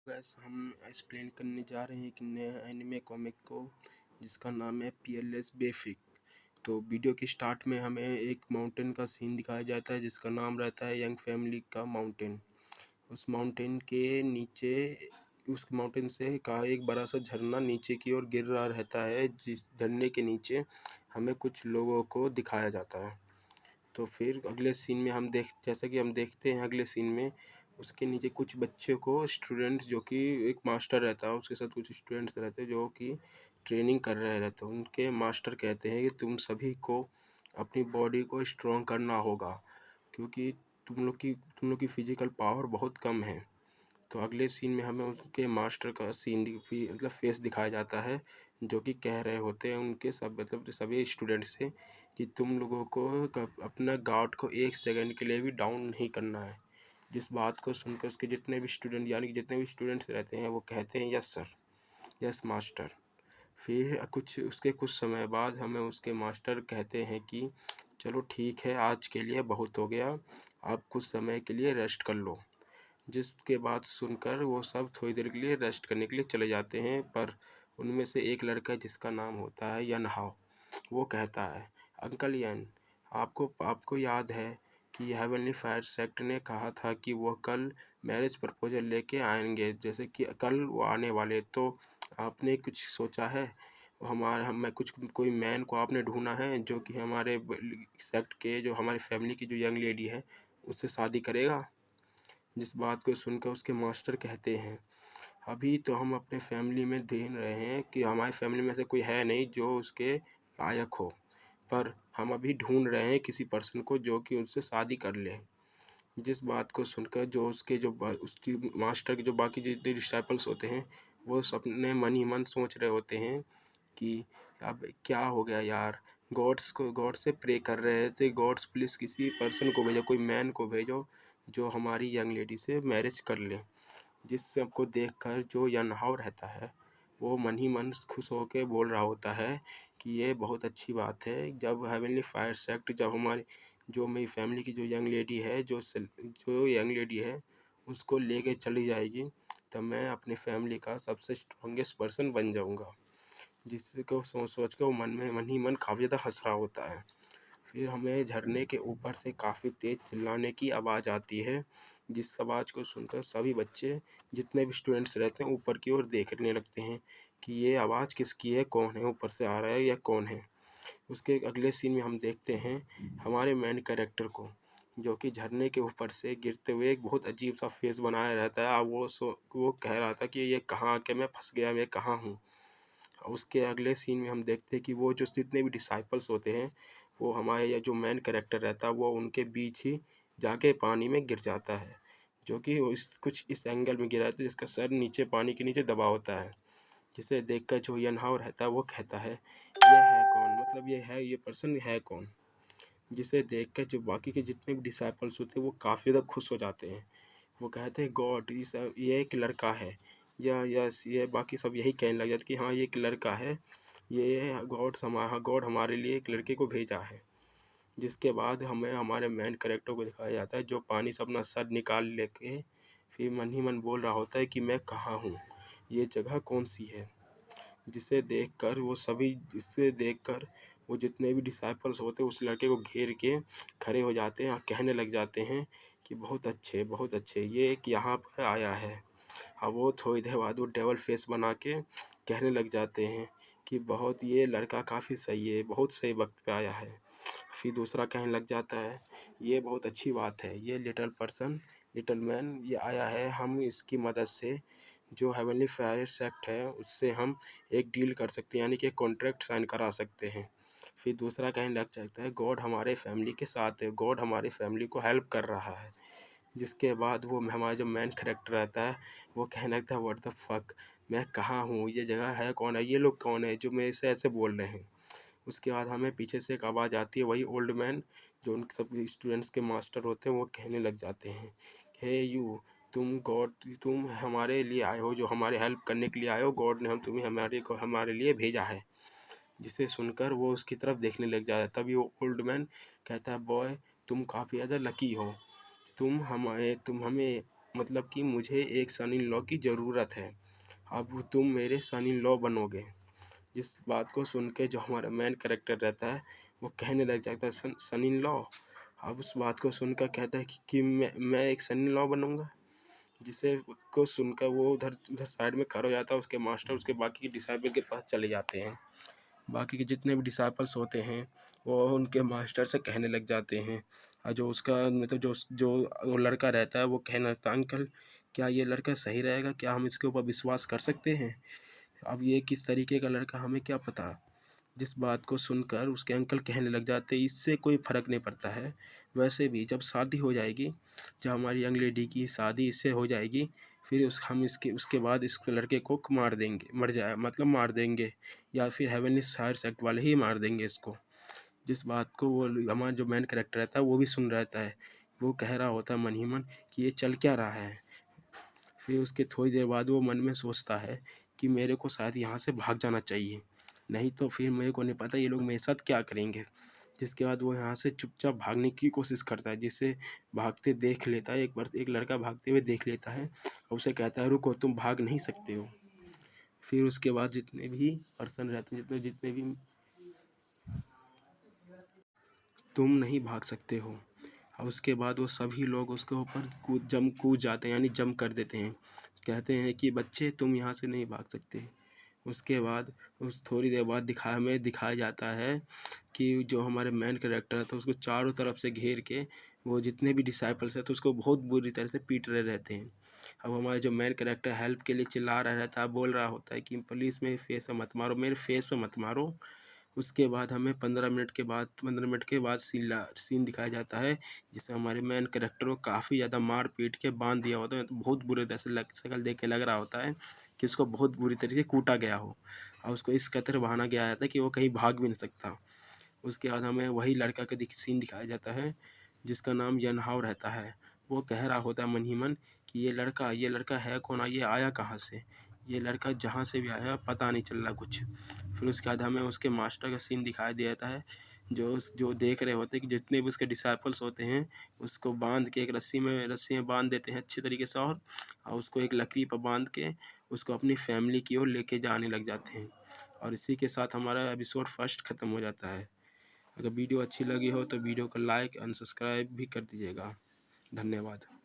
Gas हम explain करने जा रहे हैं एक नया एनिमे कॉमिक को जिसका नाम है पीएलएस बेफिक। तो वीडियो के स्टार्ट में हमें एक माउंटेन का सीन दिखाया जाता है जिसका नाम रहता है यंग फैमिली का माउंटेन। उस माउंटेन के नीचे उस माउंटेन से का एक बड़ा सा झरना नीचे की ओर गिर रहा रहता है, जिस झरने के नीचे हमें कुछ लोगों को दिखाया जाता है। तो फिर अगले सीन में जैसा कि हम देखते हैं अगले सीन में उसके नीचे कुछ बच्चे को स्टूडेंट्स, जो कि एक मास्टर रहता है उसके साथ कुछ स्टूडेंट्स रहते हैं जो कि ट्रेनिंग कर रहे रहते हैं। उनके मास्टर कहते हैं कि तुम सभी को अपनी बॉडी को स्ट्रॉन्ग करना होगा क्योंकि तुम लोग की फिजिकल पावर बहुत कम है। तो अगले सीन में हमें उनके मास्टर का मतलब फेस दिखाया जाता है, जो कि कह रहे होते हैं उनके सभी स्टूडेंट से कि तुम लोगों को अपना गार्ड को 1 सेकंड के लिए भी डाउन नहीं करना है। जिस बात को सुनकर उसके जितने भी स्टूडेंट यानी कि जितने भी स्टूडेंट्स रहते हैं वो कहते हैं यस सर, यस मास्टर। फिर कुछ समय बाद हमें उसके मास्टर कहते हैं कि चलो ठीक है, आज के लिए बहुत हो गया, आप कुछ समय के लिए रेस्ट कर लो। जिसके बात सुनकर वो सब थोड़ी देर के लिए रेस्ट करने के लिए चले जाते हैं, पर उनमें से एक लड़का जिसका नाम होता है यन हाओ, वो कहता है अंकल यन, आपको आपको याद है कि हेवनली फायर सेक्ट ने कहा था कि वो कल मैरिज प्रपोजल लेके आएंगे, जैसे कि कल वो आने वाले, तो आपने कुछ सोचा है? हमारे हमें कुछ कोई मैन को आपने ढूंढा है जो कि हमारे सेक्ट के, जो हमारी फैमिली की जो यंग लेडी है उससे शादी करेगा? जिस बात को सुनकर उसके मास्टर कहते हैं अभी तो हम अपने फैमिली में ढूंढ रहे हैं कि हमारी फैमिली में से कोई है नहीं जो उसके लायक हो, पर हम अभी ढूंढ रहे हैं किसी पर्सन को जो कि उनसे शादी कर ले। जिस बात को सुनकर जो उसके जो उसकी मास्टर के जो बाकी जितने डिसाइपल्स होते हैं वो अपने मन ही मन सोच रहे होते हैं कि अब क्या हो गया यार, गॉड से प्रे कर रहे थे, गॉड्स प्लीज़ किसी पर्सन को भेजो, कोई मैन को भेजो जो हमारी यंग लेडी से मैरिज कर ले। जिस सबको देखकर जो यनहाव रहता है वो मन ही मन खुश होकर बोल रहा होता है कि ये बहुत अच्छी बात है। जब हेवनली फायर सेक्ट जब हमारी जो मेरी फैमिली की जो यंग लेडी है जो यंग लेडी है उसको लेके चली जाएगी, तब मैं अपनी फैमिली का सबसे स्ट्रॉन्गेस्ट पर्सन बन जाऊंगा। जिसको सोच कर वो मन ही मन काफ़ी ज़्यादा हंस रहा होता है। फिर हमें झरने के ऊपर से काफ़ी तेज चिल्लाने की आवाज़ आती है, जिस आवाज़ को सुनकर सभी बच्चे जितने भी स्टूडेंट्स रहते हैं ऊपर की ओर देखने लगते हैं कि ये आवाज़ किसकी है, कौन है ऊपर से आ रहा है या कौन है। उसके अगले सीन में हम देखते हैं हमारे मेन कैरेक्टर को, जो कि झरने के ऊपर से गिरते हुए एक बहुत अजीब सा फेस बनाया रहता है। वो कह रहा था कि ये कहाँ आके मैं फंस गया, मैं कहाँ हूँ। उसके अगले सीन में हम देखते हैं कि वो जो जितने भी डिसाइपल्स होते हैं वो हमारे या जो मेन कैरेक्टर रहता है वो उनके बीच ही जाके पानी में गिर जाता है, जो कि कुछ इस एंगल में गिरा था जिसका सर नीचे पानी के नीचे दबा होता है। जिसे देखकर जो यनहाव रहता है वो कहता है ये है कौन, मतलब ये पर्सन है कौन। जिसे देखकर जो बाकी के जितने भी डिसाइपल्स होते हैं वो काफ़ी ज़्यादा खुश हो जाते हैं। वो कहते हैं गॉड ये एक लड़का है, या यस ये बाकी सब यही कहने लग जाते कि हाँ ये एक लड़का है, ये गॉड हमारे लिए एक लड़के को भेजा है। जिसके बाद हमें हमारे मेन कैरेक्टर को दिखाया जाता है जो पानी से अपना सर निकाल लेके फिर मन ही मन बोल रहा होता है कि मैं कहाँ हूँ, ये जगह कौन सी है। जिसे देखकर वो जितने भी डिसाइपल्स होते हैं उस लड़के को घेर के खड़े हो जाते हैं और कहने लग जाते हैं कि बहुत अच्छे ये एक यहाँ पर आया है। अब वो थोड़ी देर बाद वो डेवल फेस बना के कहने लग जाते हैं कि बहुत ये लड़का काफ़ी सही है, बहुत सही वक्त पे आया है। फिर दूसरा कहने लग जाता है ये बहुत अच्छी बात है, ये लिटिल मैन ये आया है, हम इसकी मदद से जो हेवनली फायर सेक्ट है उससे हम एक डील कर सकते हैं, यानी कि कॉन्ट्रैक्ट साइन करा सकते हैं। फिर दूसरा कहने लग जाता है गॉड हमारे फैमिली के साथ है, गॉड हमारी फैमिली को हेल्प कर रहा है। जिसके बाद वो हमारा जो मेन कैरेक्टर रहता है वो कहने लगता है व्हाट द फक, मैं कहाँ हूँ, ये जगह है कौन है, ये लोग कौन है जो मेरे से ऐसे बोल रहे हैं। उसके बाद हमें पीछे से एक आवाज़ आती है, वही ओल्ड मैन जो उन सब स्टूडेंट्स के मास्टर होते हैं वो कहने लग जाते हैं हे यू, तुम हमारे लिए आए हो, जो हमारे हेल्प करने के लिए आए हो, गॉड ने हम तुम्हें हमारे लिए भेजा है। जिसे सुनकर वो उसकी तरफ देखने लग जाता है। तभी वो ओल्ड मैन कहता है बॉय तुम काफ़ी ज़्यादा लकी हो, तुम हमें मतलब कि मुझे एक सन इन लॉ की ज़रूरत है, अब तुम मेरे सन इन लॉ बनोगे। जिस बात को सुन के जो हमारा मेन कैरेक्टर रहता है वो कहने लग जाता है सन इन लॉ। अब उस बात को सुनकर कहता है कि मैं एक सन इन लॉ बनूंगा। जिसे को सुनकर वो उधर उधर साइड में खड़ा हो जाता है। उसके मास्टर उसके बाकी के डिसाइपल के पास चले जाते हैं। बाकी के जितने भी डिसाइपल्स होते हैं वो उनके मास्टर से कहने लग जाते हैं। और जो उसका मतलब जो जो वो लड़का रहता है वो कहने लगता है, अंकल क्या ये लड़का सही रहेगा, क्या हम इसके ऊपर विश्वास कर सकते हैं? अब ये किस तरीके का लड़का हमें क्या पता। जिस बात को सुनकर उसके अंकल कहने लग जाते, इससे कोई फ़र्क नहीं पड़ता है। वैसे भी जब शादी हो जाएगी, जब हमारी यंग लेडी की शादी इससे हो जाएगी, फिर हम इसके उसके बाद इस लड़के को मार देंगे, मर जाए मतलब मार देंगे, या फिर हेवनली फायर एक्ट वाले ही मार देंगे इसको। जिस बात को वो हमारा जो मेन कैरेक्टर रहता है वो भी सुन रहता है। वो कह रहा होता है मन ही मन कि ये चल क्या रहा है। फिर उसके थोड़ी देर बाद वो मन में सोचता है कि मेरे को शायद यहाँ से भाग जाना चाहिए, नहीं तो फिर मेरे को नहीं पता ये लोग मेरे साथ क्या करेंगे। जिसके बाद वो यहाँ से चुपचाप भागने की कोशिश करता है, जिसे भागते देख लेता है। एक बार एक लड़का भागते हुए देख लेता है और उसे कहता है रुको, तुम भाग नहीं सकते हो। फिर उसके बाद जितने भी पर्सन रहते हैं, जितने जितने भी तुम नहीं भाग सकते हो। और उसके बाद वो सभी लोग उसके ऊपर कूद जाते हैं, यानी जंप कर देते हैं। कहते हैं कि बच्चे तुम यहाँ से नहीं भाग सकते। उसके बाद उस थोड़ी देर बाद हमें दिखाया जाता है कि जो हमारे मेन कैरेक्टर था उसको चारों तरफ से घेर के वो जितने भी डिसाइपल्स हैं तो उसको बहुत बुरी तरह से पीट रहे रहते हैं। अब हमारा जो मेन कैरेक्टर हेल्प के लिए चिल्ला रहा रहता है, बोल रहा होता है कि पुलिस मेरे फेस पे मत मारो, मेरे फेस पे मत मारो। उसके बाद हमें 15 मिनट के बाद सीन दिखाया जाता है जिसमें हमारे मेन कैरेक्टर को काफ़ी ज़्यादा मार पीट के बांध दिया होता है। तो बहुत बुरे तरह से शक्ल देख के लग रहा होता है कि उसको बहुत बुरी तरीके से कूटा गया हो, और उसको इस कतर बहाना गया था कि वो कहीं भाग भी नहीं सकता। उसके बाद हमें वही लड़का का सीन दिखाया जाता है जिसका नाम यनहाव रहता है। वो कह रहा होता है मन ही मन कि ये लड़का है कौन, ये आया कहाँ से, ये लड़का जहाँ से भी आया पता नहीं चल रहा कुछ। फिर उसके बाद हमें उसके मास्टर का सीन दिखाई देता है, जो देख रहे होते हैं कि जितने भी उसके डिसाइपल्स होते हैं उसको बांध के एक रस्सी में बांध देते हैं अच्छे तरीके से, और उसको एक लकड़ी पर बांध के उसको अपनी फैमिली की ओर लेके जाने लग जाते हैं। और इसी के साथ हमारा एपिसोड फर्स्ट ख़त्म हो जाता है। अगर वीडियो अच्छी लगी हो तो वीडियो को लाइक एंड सब्सक्राइब भी कर दीजिएगा। धन्यवाद।